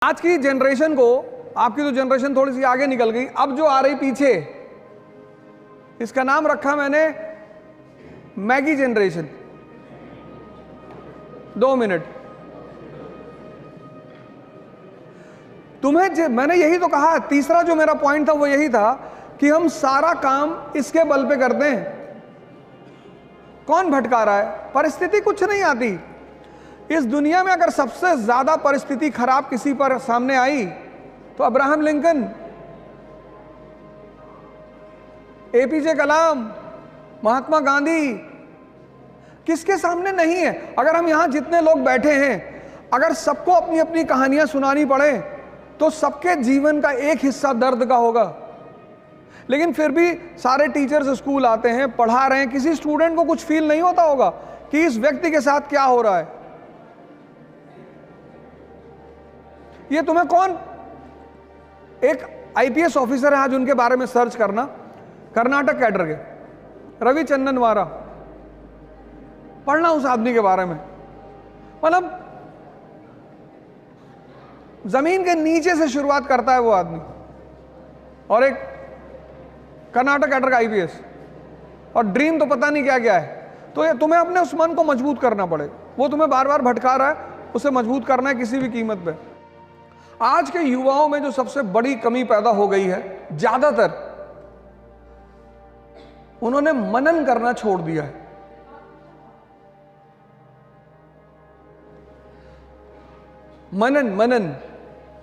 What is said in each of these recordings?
आज की जनरेशन को, आपकी तो जनरेशन थोड़ी सी आगे निकल गई, अब जो आ रही पीछे, इसका नाम रखा मैंने मैगी जनरेशन। 2 मिनट। मैंने यही तो कहा, तीसरा जो मेरा पॉइंट था वो यही था कि हम सारा काम इसके बल पे करते हैं। कौन भटका रहा है? परिस्थिति कुछ नहीं आती इस दुनिया में। अगर सबसे ज्यादा परिस्थिति खराब किसी पर सामने आई तो अब्राहम लिंकन, एपीजे कलाम, महात्मा गांधी, किसके सामने नहीं है? अगर हम यहां जितने लोग बैठे हैं, अगर सबको अपनी अपनी कहानियां सुनानी पड़े तो सबके जीवन का एक हिस्सा दर्द का होगा। लेकिन फिर भी सारे टीचर्स स्कूल आते हैं, पढ़ा रहे हैं, किसी स्टूडेंट को कुछ फील नहीं होता होगा कि इस व्यक्ति के साथ क्या हो रहा है। ये तुम्हें कौन, एक आईपीएस ऑफिसर है आज, उनके बारे में सर्च करना, कर्नाटक कैडर के, रवि चंदनवारा, पढ़ना उस आदमी के बारे में। मतलब जमीन के नीचे से शुरुआत करता है वो आदमी, और एक कर्नाटक कैडर का आईपीएस, और ड्रीम तो पता नहीं क्या क्या है। तो ये तुम्हें अपने उस मन को मजबूत करना पड़ेगा। वो तुम्हें बार बार भटका रहा है, उसे मजबूत करना है किसी भी कीमत पे। आज के युवाओं में जो सबसे बड़ी कमी पैदा हो गई है, ज्यादातर उन्होंने मनन करना छोड़ दिया है। मनन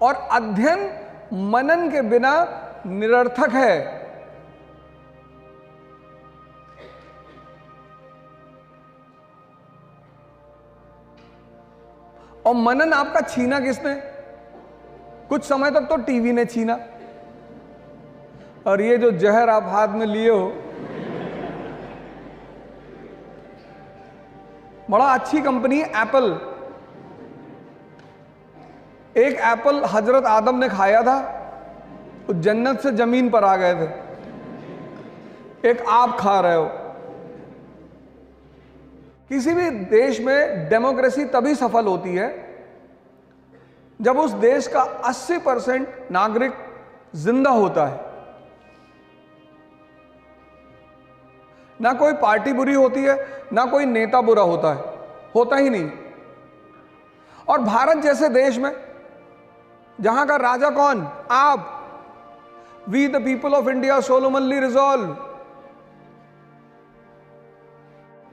और अध्ययन मनन के बिना निरर्थक है। और मनन आपका छीना किसने? कुछ समय तक तो टीवी ने छीना। और ये जो जहर आप हाथ में लिए हो, बड़ा अच्छी कंपनी एप्पल, एक एप्पल हजरत आदम ने खाया था, तो जन्नत से जमीन पर आ गए थे। एक आप खा रहे हो। किसी भी देश में डेमोक्रेसी तभी सफल होती है जब उस देश का 80% नागरिक जिंदा होता है। ना कोई पार्टी बुरी होती है, ना कोई नेता बुरा होता है, होता ही नहीं। और भारत जैसे देश में, जहां का राजा कौन? आप। We the people of India solemnly resolve.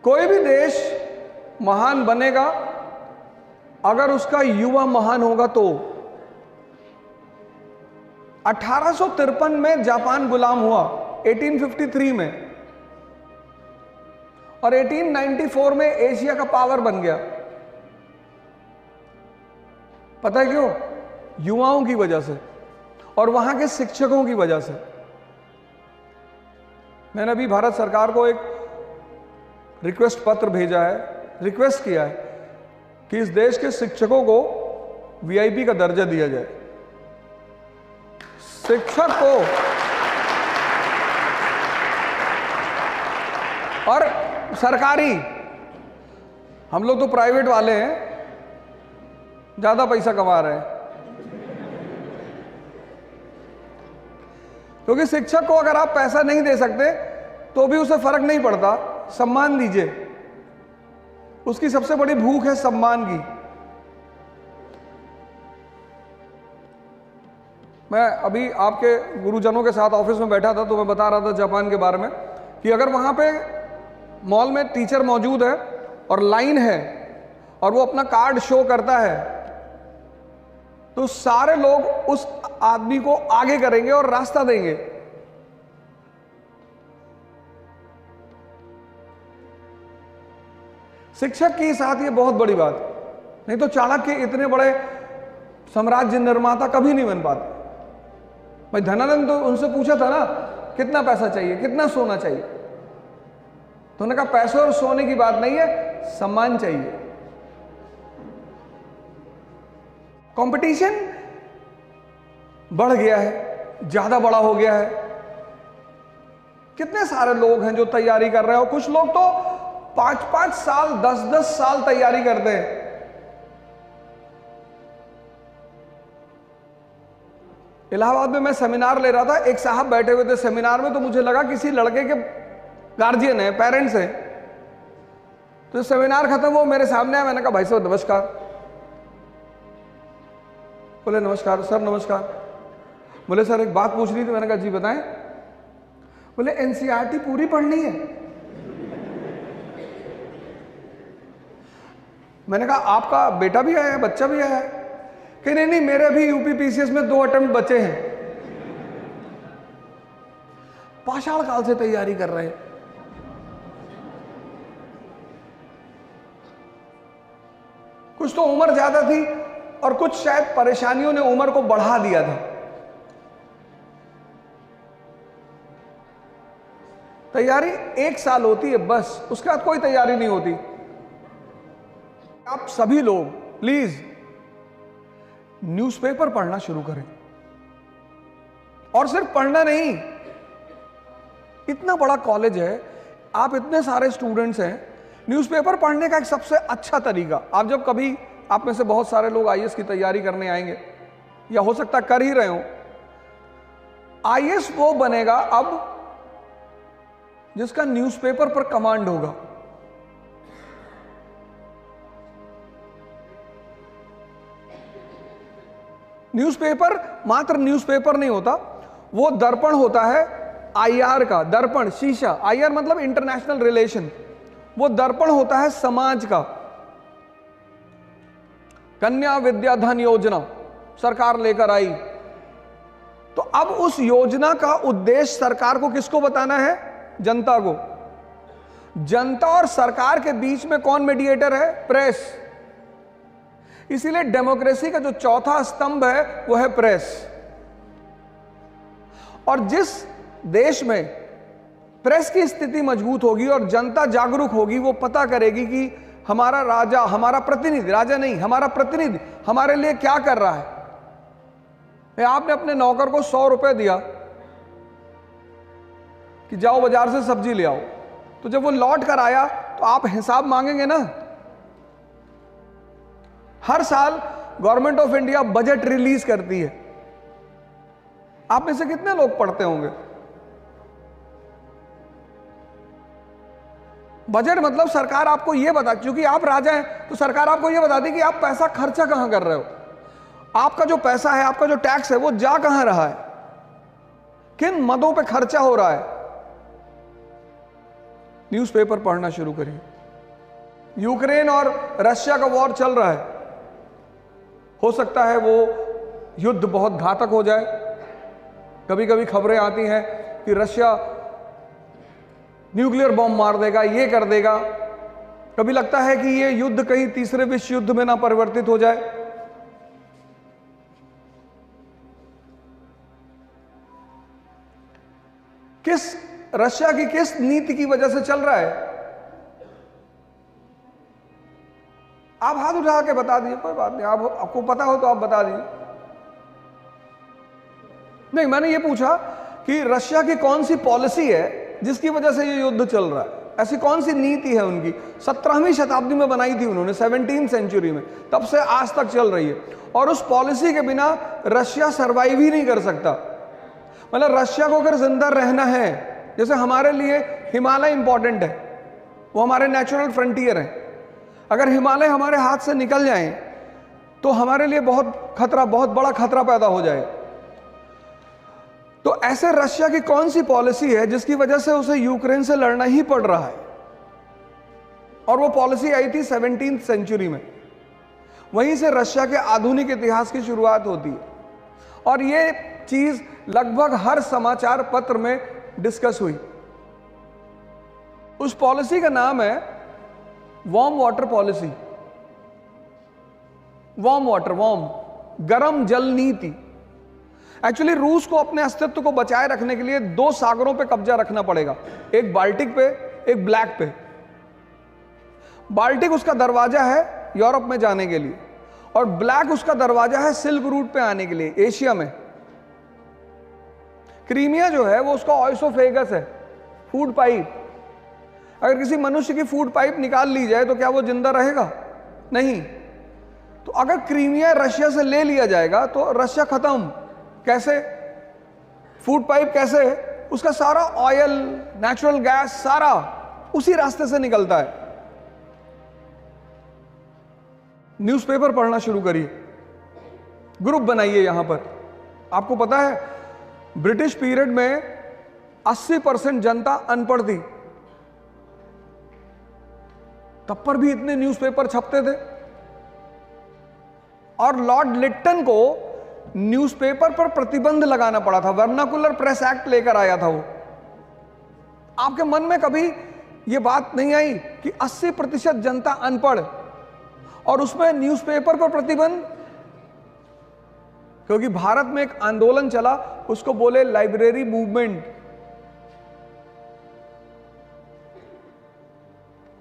कोई भी देश महान बनेगा अगर उसका युवा महान होगा तो। 1853 में जापान गुलाम हुआ, 1853 में, और 1894 में एशिया का पावर बन गया। पता है क्यों? युवाओं की वजह से और वहां के शिक्षकों की वजह से। मैंने अभी भारत सरकार को एक रिक्वेस्ट पत्र भेजा है, रिक्वेस्ट किया है कि इस देश के शिक्षकों को वीआईपी का दर्जा दिया जाए। शिक्षक को, और सरकारी, हम लोग तो प्राइवेट वाले हैं, ज्यादा पैसा कमा रहे हैं। क्योंकि शिक्षक को अगर आप पैसा नहीं दे सकते तो भी उसे फर्क नहीं पड़ता, सम्मान दीजिए। उसकी सबसे बड़ी भूख है सम्मान की। मैं अभी आपके गुरुजनों के साथ ऑफिस में बैठा था तो मैं बता रहा था जापान के बारे में कि अगर वहां पे मॉल में टीचर मौजूद है और लाइन है और वो अपना कार्ड शो करता है तो सारे लोग उस आदमी को आगे करेंगे और रास्ता देंगे। शिक्षक के साथ ये बहुत बड़ी बात, नहीं तो चाणक्य इतने बड़े साम्राज्य निर्माता कभी नहीं बन पाते। भाई धनानंद तो उनसे पूछा था ना, कितना पैसा चाहिए, कितना सोना चाहिए, तो उन्होंने कहा पैसे और सोने की बात नहीं है, सम्मान चाहिए। कंपटीशन बढ़ गया है, ज्यादा बड़ा हो गया है। कितने सारे लोग हैं जो तैयारी कर रहे हो। कुछ लोग तो 5-5 साल, 10-10 साल तैयारी करते हैं। इलाहाबाद में मैं सेमिनार ले रहा था, एक साहब बैठे हुए थे सेमिनार में, तो मुझे लगा किसी लड़के के गार्जियन है, पेरेंट्स हैं। तो सेमिनार खत्म हो मेरे सामने आया, मैंने कहा भाई साहब नमस्कार। बोले नमस्कार सर, नमस्कार। बोले सर एक बात पूछनी थी। मैंने कहा जी बताएं। बोले एनसीईआरटी पूरी पढ़नी है। मैंने कहा आपका बेटा भी आया है, बच्चा भी आया है? कि नहीं नहीं, मेरे भी यूपी पीसीएस में 2 अटेम्प्ट बचे हैं। पाषाण काल से तैयारी कर रहे हैं। कुछ तो उम्र ज्यादा थी और कुछ शायद परेशानियों ने उम्र को बढ़ा दिया था। तैयारी 1 साल होती है बस, उसके बाद कोई तैयारी नहीं होती। आप सभी लोग प्लीज न्यूज़पेपर पढ़ना शुरू करें। और सिर्फ पढ़ना नहीं, इतना बड़ा कॉलेज है, आप इतने सारे स्टूडेंट्स हैं, न्यूज़पेपर पढ़ने का एक सबसे अच्छा तरीका, आप जब कभी, आप में से बहुत सारे लोग आईएएस की तैयारी करने आएंगे या हो सकता कर ही रहे हो। आईएएस वो बनेगा अब जिसका न्यूज़पेपर पर कमांड होगा। न्यूज़पेपर मात्र न्यूज़पेपर नहीं होता, वो दर्पण होता है आईआर का। दर्पण शीशा, आईआर मतलब इंटरनेशनल रिलेशन, वो दर्पण होता है समाज का। कन्या विद्या धन योजना सरकार लेकर आई, तो अब उस योजना का उद्देश्य सरकार को किसको बताना है? जनता को। जनता और सरकार के बीच में कौन मीडिएटर है? प्रेस। इसीलिए डेमोक्रेसी का जो चौथा स्तंभ है वो है प्रेस। और जिस देश में प्रेस की स्थिति मजबूत होगी और जनता जागरूक होगी, वो पता करेगी कि हमारा राजा, हमारा प्रतिनिधि, राजा नहीं, हमारा प्रतिनिधि हमारे लिए क्या कर रहा है। आपने अपने नौकर को 100 रुपए दिया कि जाओ बाजार से सब्जी ले आओ, तो जब वो लौट कर आया तो आप हिसाब मांगेंगे ना। हर साल government of India budget release करती है, आप में से कितने लोग पढ़ते होंगे? बजट मतलब सरकार आपको यह बता, क्योंकि आप राजा हैं तो सरकार आपको यह बताती कि आप पैसा खर्चा कहां कर रहे हो, आपका जो पैसा है, आपका जो टैक्स है वो जा कहां रहा है, किन मदों पे खर्चा हो रहा है। न्यूज़पेपर पढ़ना शुरू करिए। यूक्रेन और रशिया का वॉर चल रहा है, हो सकता है वो युद्ध बहुत घातक हो जाए। कभी कभी खबरें आती हैं कि रशिया न्यूक्लियर बॉम्ब मार देगा, ये कर देगा। कभी लगता है कि ये युद्ध कहीं तीसरे विश्व युद्ध में ना परिवर्तित हो जाए। किस रशिया की किस नीति की वजह से चल रहा है? आप हाथ उठा के बता दीजिए, कोई बात नहीं, आपको पता हो तो आप बता दीजिए। नहीं, मैंने ये पूछा कि रशिया की कौन सी पॉलिसी है जिसकी वजह से ये युद्ध चल रहा है, ऐसी कौन सी नीति है उनकी? 17वीं शताब्दी में बनाई थी उन्होंने, 17वीं सेंचुरी में, तब से आज तक चल रही है। और उस पॉलिसी के बिना रशिया सरवाइव ही नहीं कर सकता। मतलब रशिया को अगर जिंदा रहना है, जैसे हमारे लिए हिमालय इंपॉर्टेंट है, वो हमारे नेचुरल फ्रंटियर हैं, अगर हिमालय हमारे हाथ से निकल जाए तो हमारे लिए बहुत खतरा, बहुत बड़ा खतरा पैदा हो जाए। तो ऐसे रशिया की कौन सी पॉलिसी है जिसकी वजह से उसे यूक्रेन से लड़ना ही पड़ रहा है? और वो पॉलिसी आई थी 17वीं सेंचुरी में। वहीं से रशिया के आधुनिक इतिहास की शुरुआत होती है। और ये चीज लगभग हर समाचार पत्र में डिस्कस हुई। उस पॉलिसी का नाम है warm water policy. Warm water, warm, गर्म जल नीति। एक्चुअली रूस को अपने अस्तित्व को बचाए रखने के लिए 2 सागरों पे कब्जा रखना पड़ेगा, एक बाल्टिक पे, एक ब्लैक पे। बाल्टिक उसका दरवाजा है यूरोप में जाने के लिए, और ब्लैक उसका दरवाजा है सिल्क रूट पे आने के लिए, एशिया में। क्रीमिया जो है वो उसका ऑइसोफेगस है, फूड पाइप। अगर किसी मनुष्य की फूड पाइप निकाल ली जाए तो क्या वो जिंदा रहेगा? नहीं। तो अगर क्रीमिया रशिया से ले लिया जाएगा तो रशिया खत्म, कैसे, फूड पाइप कैसे, उसका सारा ऑयल, नेचुरल गैस सारा उसी रास्ते से निकलता है। न्यूज़पेपर पढ़ना शुरू करिए, ग्रुप बनाइए। यहां पर आपको पता है ब्रिटिश पीरियड में 80% जनता अनपढ़ थी, तब पर भी इतने न्यूज़पेपर छपते थे। और लॉर्ड लिट्टन को न्यूज़पेपर पर प्रतिबंध लगाना पड़ा था, वर्नाकुलर प्रेस एक्ट लेकर आया था वो। आपके मन में कभी यह बात नहीं आई कि 80% जनता अनपढ़ और उसमें न्यूज़पेपर पर प्रतिबंध? क्योंकि भारत में एक आंदोलन चला, उसको बोले लाइब्रेरी मूवमेंट।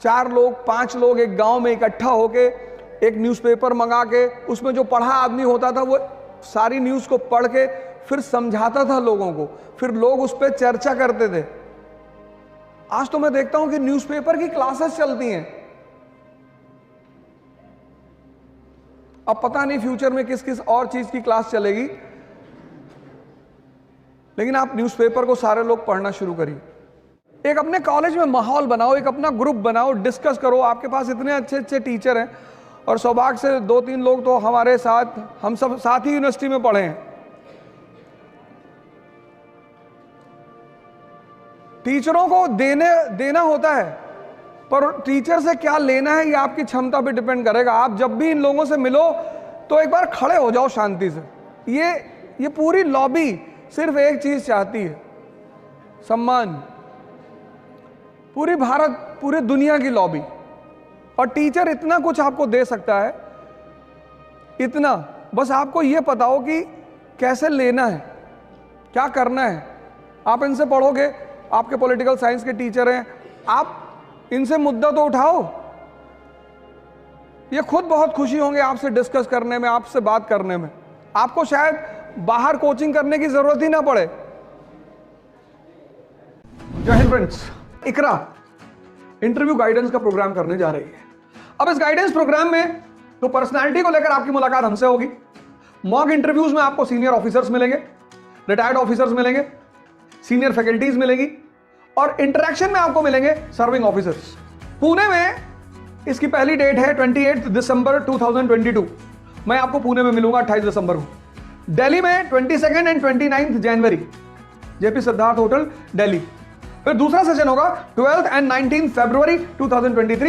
4 लोग 5 लोग एक गांव में इकट्ठा होके एक न्यूज़पेपर मंगा के, उसमें जो पढ़ा आदमी होता था वो सारी न्यूज़ को पढ़ के फिर समझाता था लोगों को, फिर लोग उस पर चर्चा करते थे। आज तो मैं देखता हूं कि न्यूज़पेपर की क्लासेस चलती हैं। अब पता नहीं फ्यूचर में किस किस और चीज की क्लास चलेगी, लेकिन आप न्यूज़पेपर को सारे लोग पढ़ना शुरू करिए। एक अपने कॉलेज में माहौल बनाओ, एक अपना ग्रुप बनाओ, डिस्कस करो। आपके पास इतने अच्छे अच्छे टीचर हैं और सौभाग्य से 2-3 लोग तो हमारे साथ, हम सब साथ ही यूनिवर्सिटी में पढ़े हैं। टीचरों को देना होता है, पर टीचर से क्या लेना है ये आपकी क्षमता पे डिपेंड करेगा। आप जब भी इन लोगों से मिलो तो एक बार खड़े हो जाओ शांति से। ये पूरी लॉबी सिर्फ एक चीज चाहती है, सम्मान। पूरी भारत, पूरी दुनिया की लॉबी। और टीचर इतना कुछ आपको दे सकता है, इतना, बस आपको ये पता हो कि कैसे लेना है, क्या करना है। आप इनसे पढ़ोगे, आपके पॉलिटिकल साइंस के टीचर हैं, आप इनसे मुद्दा तो उठाओ, ये खुद बहुत खुशी होंगे आपसे डिस्कस करने में, आपसे बात करने में। आपको शायद बाहर कोचिंग करने की जरूरत ही ना पड़े। जय हिंद फ्रेंड्स, इकरा इंटरव्यू गाइडेंस का प्रोग्राम करने जा रही है। अब इस गाइडेंस प्रोग्राम में तो पर्सनालिटी को लेकर आपकी मुलाकात हमसे होगी। मॉक इंटरव्यूज में आपको सीनियर ऑफिसर्स मिलेंगे, रिटायर्ड ऑफिसर्स मिलेंगे, सीनियर फैकल्टीज मिलेगी और इंटरेक्शन में आपको मिलेंगे सर्विंग ऑफिसर्स। पुणे में इसकी पहली डेट है 28 दिसंबर 2022। मैं आपको पुणे में मिलूंगा 28 दिसंबर को। दिल्ली में 22 and 29 January, JP Siddharth hotel Delhi. फिर दूसरा सेशन होगा 12 एंड 19 फरवरी 2023